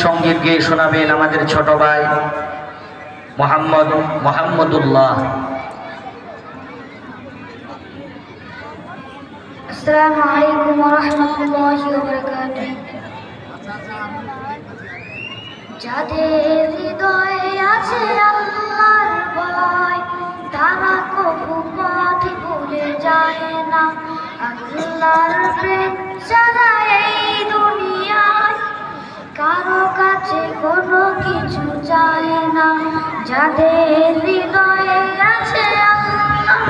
সঙ্গীত গেয়ে শোনাবেন আমাদের ছোট ভাই মোহাম্মদুল্লাহ। আসসালামু আলাইকুম ওয়া রাহমাতুল্লাহি ওয়া বারাকাতুহু। যাদের হৃদয়ে আছে আল্লাহর ভয়, তারা কবু পথ ভুলে যায় না। আল্লাহর প্রেম ছাড়া এই দুনিয়ায় কারো কাছে কোনো কিছু চায় না। যাদের হৃদয়ে আছে আল্লাহর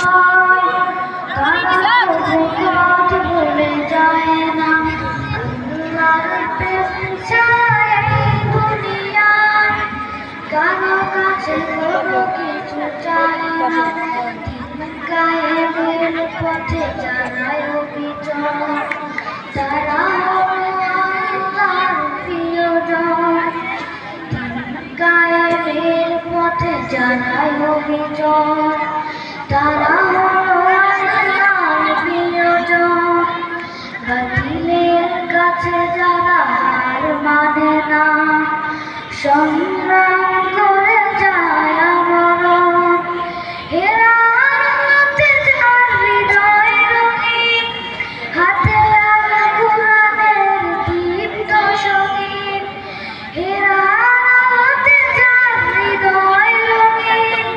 ভয়, তারা কবু পথ ভুলে যায় না। আল্লাহর প্রেম ছাড়া এই দুনিয়ায় কারো কাছে কোনো কিছু চায় না। কায়েমের পথে যারাই অবিচল, তারা আল্লাহর প্রিয়জন। কায়েমের পথে যারাই অবিচল, তারা আল্লাহর প্রিয়জন। বাতিলের কাছে যারা হার মানে না, সংগ্রাম করে যায় আমরণ। হেরাতে যার হৃদয় রঙিন, হাতে আল কুরআনের দীপ্ত সঙ্গীত। হেরাতে যার হৃদয় রঙিন,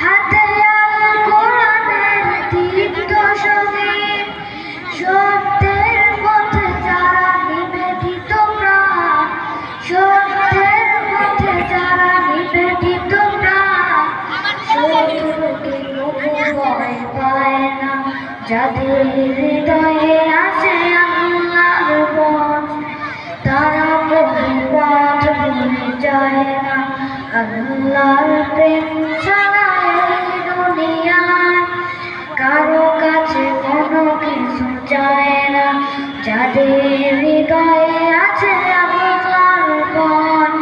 হাতে আল কুরআনের দীপ্ত সঙ্গীত। সত্যের পথে যারা নিবেদিত প্রাণ, সত্যের পথে যারা নিবেদিত প্রাণ, শত্রুকে কবু ভয় পায় না। যাদের হৃদয়ে আছে আল্লাহর ভয়, তারা কবু পথ ভুলে যায় না। আল্লাহর প্রেম ছাড়া এই দুনিয়ায় কারো কাছে কোনো কিছু চায় না। যাদের হৃদয়ে আছে আল্লাহর ভয়,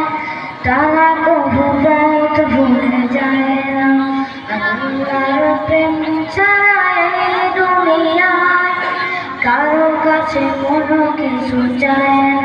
তারা কবু পথ ভুলে যায় না। আল্লাহর প্রেম ছাড়া এই দুনিয়ায় কারো কাছে কোনো কিছু চায় না।